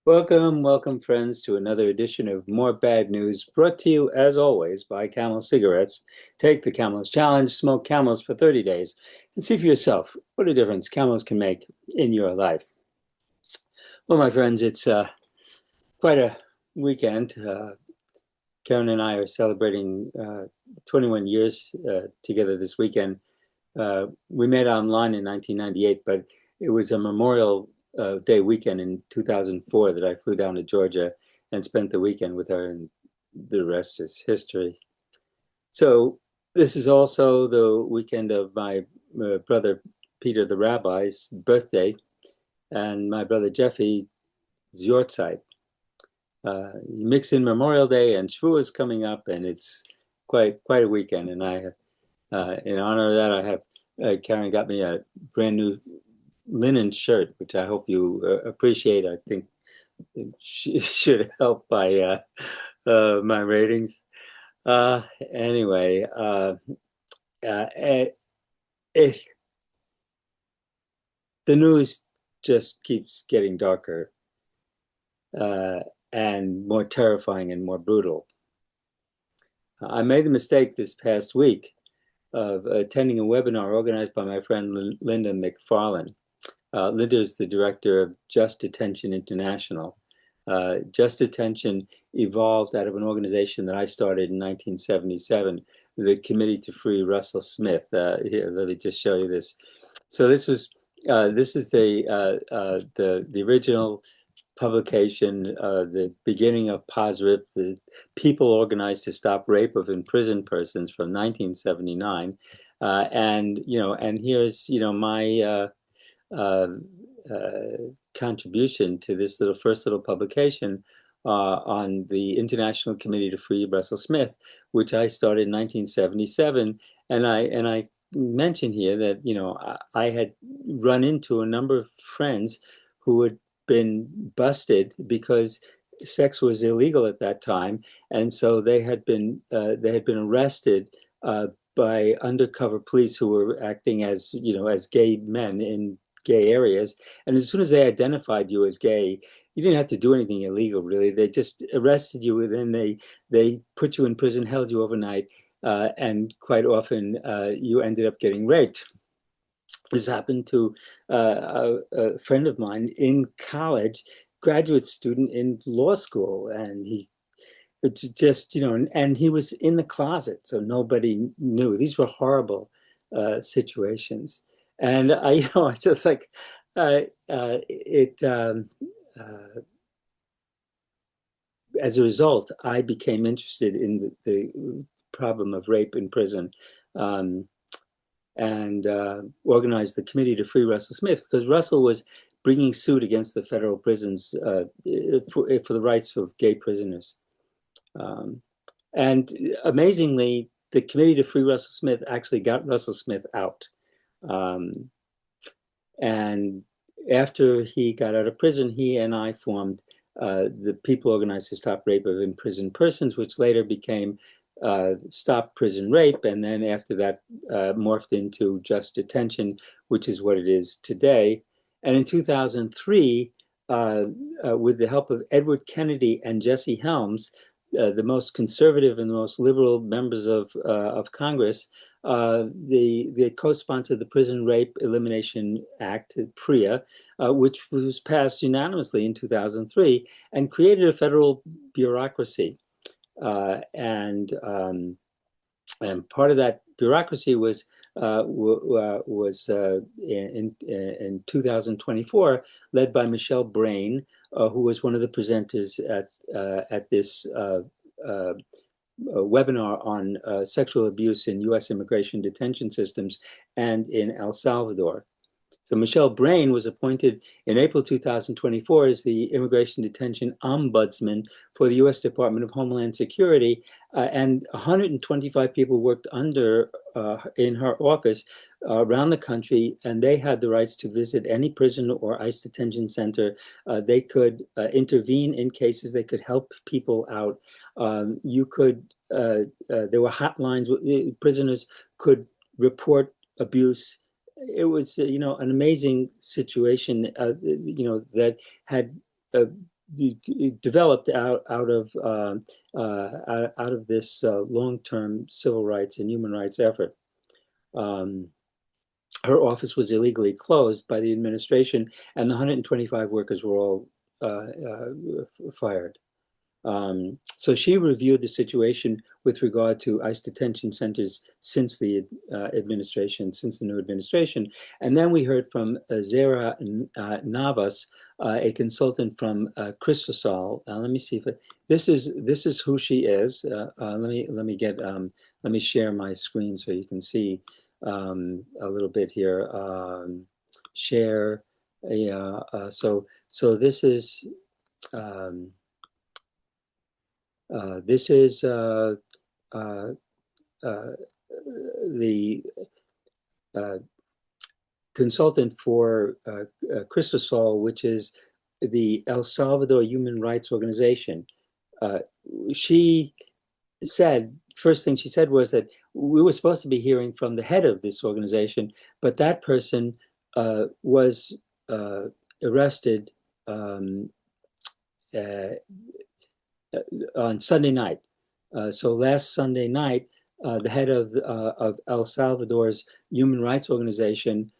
Welcome, welcome, friends, to another edition of More Bad News, brought to you, as always, by Camel Cigarettes. Take the Camel's Challenge, smoke Camels for 30 days, and see for yourself what a difference Camels can make in your life. Well, my friends, it's quite a weekend. Karen and I are celebrating 21 years together this weekend. We met online in 1998, but it was a Memorial Day weekend in 2004 that I flew down to Georgia and spent the weekend with her, and the rest is history. So this is also the weekend of my brother Peter the Rabbi's birthday, and my brother Jeffy's Yortzeit. You mix in Memorial Day and Shavuot is coming up, and it's quite a weekend. And in honor of that, I have Karen got me a brand new linen shirt, which I hope you appreciate. I think it should help by my ratings. Anyway, it, the news just keeps getting darker and more terrifying and more brutal. I made the mistake this past week of attending a webinar organized by my friend Linda McFarlane. Linda is the director of Just Detention International. Just Detention evolved out of an organization that I started in 1977, the Committee to Free Russell Smith. Here, let me just show you this. So this is the original publication, the beginning of POSRIP, the People Organized to Stop Rape of Imprisoned Persons from 1979, and here's my contribution to this first little publication on the International Committee to Free Russell Smith, which I started in 1977, and I mention here that I had run into a number of friends who had been busted because sex was illegal at that time, and so they had been arrested by undercover police who were acting as as gay men in gay areas. And as soon as they identified you as gay, you didn't have to do anything illegal, really. They just arrested you, and then they put you in prison, held you overnight, and quite often you ended up getting raped. This happened to a friend of mine in college, graduate student in law school, and it's just and he was in the closet, so nobody knew. These were horrible situations, and I just like it. As a result, I became interested in the problem of rape in prison. And organized the Committee to Free Russell Smith, because Russell was bringing suit against the federal prisons for the rights of gay prisoners. And amazingly, the Committee to Free Russell Smith actually got Russell Smith out. And after he got out of prison, he and I formed the People Organized to Stop Rape of Imprisoned Persons, which later became Stop Prison Rape, and then after that morphed into Just Detention, which is what it is today. And in 2003, with the help of Edward Kennedy and Jesse Helms, the most conservative and the most liberal members of Congress, they co-sponsored the Prison Rape Elimination Act, PREA, which was passed unanimously in 2003 and created a federal bureaucracy. And part of that bureaucracy was in 2024 led by Michelle Brain, who was one of the presenters at this webinar on sexual abuse in U.S. immigration detention systems and in El Salvador. So Michelle Brain was appointed in April 2024 as the Immigration Detention Ombudsman for the U.S. Department of Homeland Security, and 125 people worked under in her office around the country, and they had the rights to visit any prison or ICE detention center. They could intervene in cases. They could help people out. There were hotlines. Prisoners could report abuse. It was an amazing situation that had developed out of this long-term civil rights and human rights effort. Um, Her office was illegally closed by the administration, and the 125 workers were all fired. So she reviewed the situation with regard to ICE detention centers since the since the new administration. And then we heard from Zara Navas, a consultant from Cristosol. Let me see if this is who she is. Let me share my screen so you can see a little bit here. Share. Yeah. So this is. Um, this is uh, uh, the uh, consultant for Cristosol, which is the El Salvador Human Rights Organization. Uh, she said, first thing she said was that we were supposed to be hearing from the head of this organization, but that person was arrested um, uh, on Sunday night. So last Sunday night, the head of El Salvador's human rights organization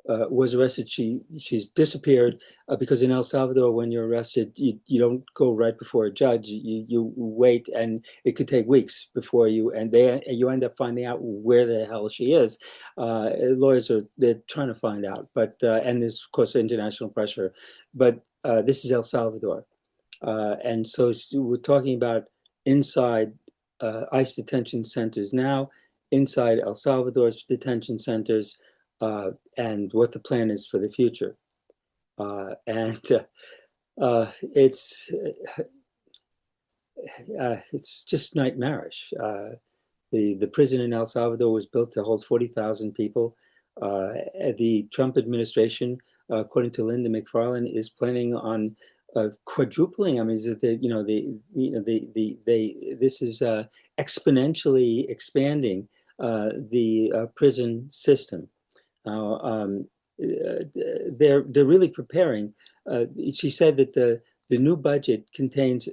was arrested. She's disappeared because in El Salvador, when you're arrested, you don't go right before a judge. You wait, and it could take weeks before you end up finding out where the hell she is. Lawyers they're trying to find out, but and there's of course international pressure, but this is El Salvador. And so we're talking about inside ICE detention centers now, inside El Salvador's detention centers, and what the plan is for the future. And it's just nightmarish. The prison in El Salvador was built to hold 40,000 people. The Trump administration, according to Linda McFarlane, is planning on quadrupling. I mean, is it this is exponentially expanding the prison system. Now, they're really preparing. She said that the new budget contains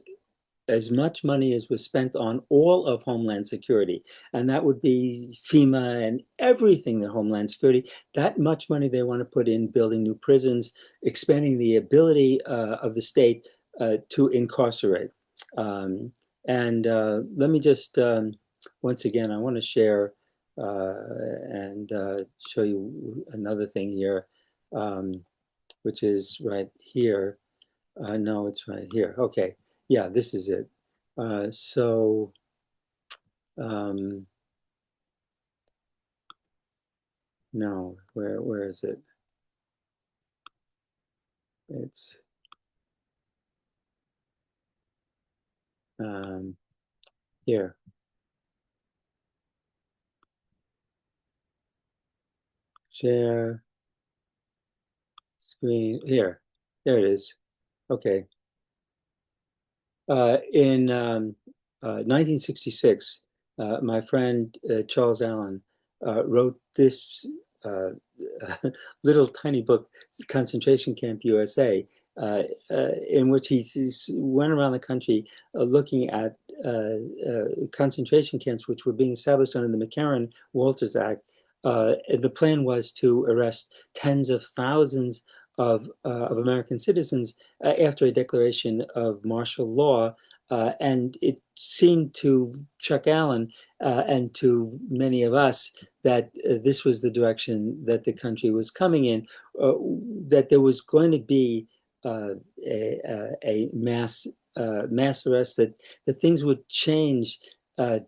as much money as was spent on all of Homeland Security, and that would be FEMA and everything that Homeland Security, that much money they want to put in building new prisons, expanding the ability of the state to incarcerate. Um, and let me just, once again, I want to share and show you another thing here, which is right here. No, it's right here. Okay. Yeah, this is it. So, um, no, where is it? It's here. Share screen. Here. There it is. Okay. In 1966, my friend Charles Allen wrote this uh, little tiny book, Concentration Camp USA, in which he went around the country looking at concentration camps which were being established under the McCarran-Walters Act. The plan was to arrest tens of thousands of American citizens after a declaration of martial law. And it seemed to Chuck Allen and to many of us that this was the direction that the country was coming in, that there was going to be a mass arrest, that things would change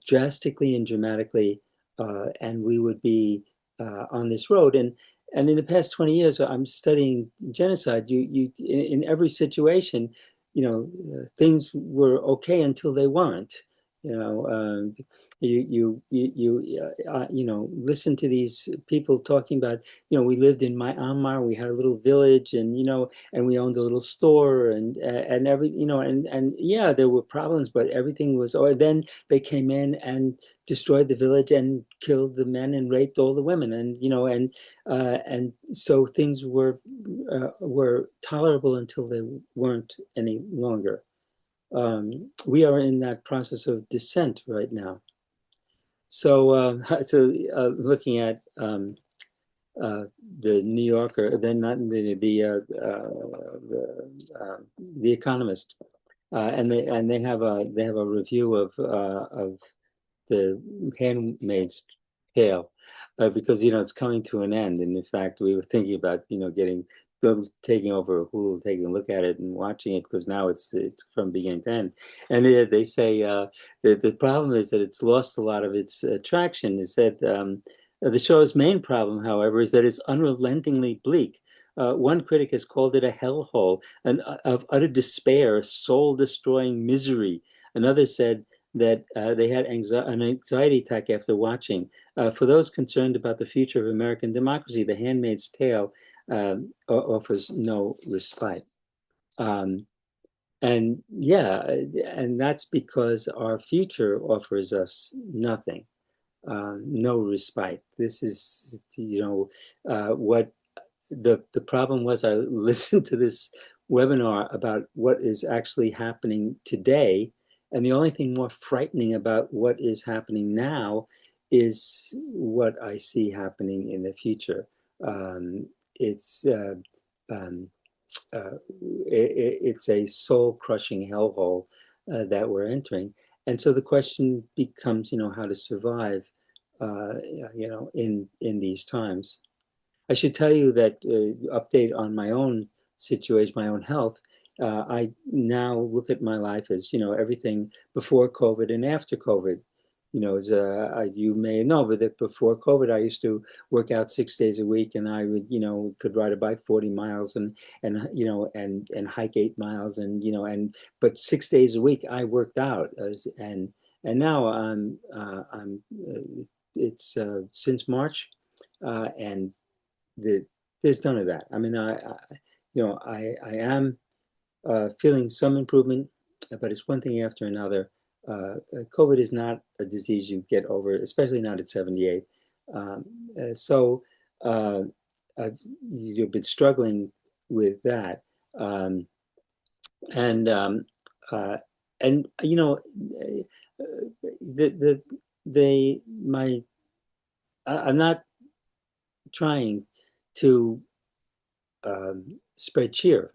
drastically and dramatically, and we would be on this road. And in the past 20 years, I'm studying genocide. In every situation, things were okay until they weren't. You know, listen to these people talking about, we lived in Myanmar, we had a little village, and and we owned a little store, and every, and yeah, there were problems, but everything was. Or then they came in and destroyed the village and killed the men and raped all the women, and so things were tolerable until they weren't any longer. We are in that process of descent right now. So, looking at the New Yorker, then not the Economist, and they have a review of the Handmaid's Tale, because it's coming to an end, and in fact, we were thinking about getting taking over Hulu, taking a look at it and watching it, because now it's from beginning to end, and they say that the problem is that it's lost a lot of its attraction. Is that the show's main problem, however, is that it's unrelentingly bleak. One critic has called it a hellhole, of utter despair, soul-destroying misery. Another said that they had an anxiety attack after watching. For those concerned about the future of American democracy, The Handmaid's Tale offers no respite. Um, and yeah, and that's because our future offers us nothing, no respite. This is, what the problem was. I listened to this webinar about what is actually happening today, and the only thing more frightening about what is happening now is what I see happening in the future. It's um, it's a soul-crushing hellhole that we're entering, and so the question becomes, how to survive, in these times. I should tell you that update on my own situation, my own health. I now look at my life as everything before COVID and after COVID. You may know, but that before COVID, I used to work out 6 days a week, and I would could ride a bike 40 miles and hike 8 miles, but 6 days a week I worked out, and now I'm it's since March, and there's none of that. I mean, I am feeling some improvement, but it's one thing after another. COVID is not a disease you get over, especially not at 78. Um, so uh, you've been struggling with that, um, and uh, the they my I'm not trying to spread cheer.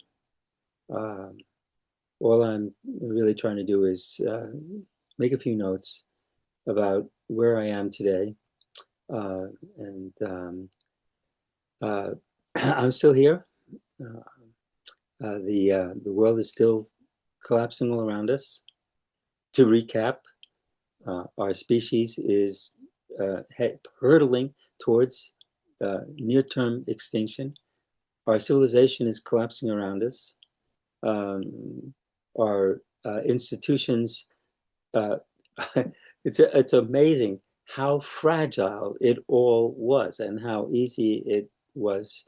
Um, all I'm really trying to do is make a few notes about where I am today, uh, and uh, I'm still here. Uh, the world is still collapsing all around us. To recap, our species is hurtling towards near-term extinction. Our civilization is collapsing around us. Our institutions, uh, it's amazing how fragile it all was, and how easy it was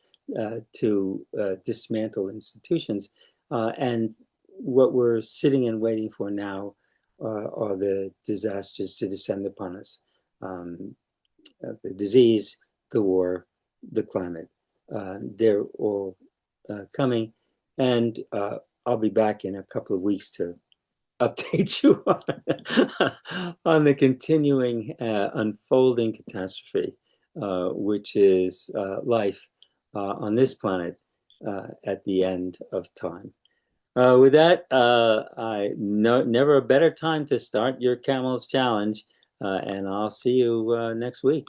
to dismantle institutions. And what we're sitting and waiting for now are the disasters to descend upon us. Um, the disease, the war, the climate. They're all coming, and I'll be back in a couple of weeks to update you on the continuing unfolding catastrophe, which is life on this planet at the end of time. With that, never a better time to start your Camel's Challenge, and I'll see you next week.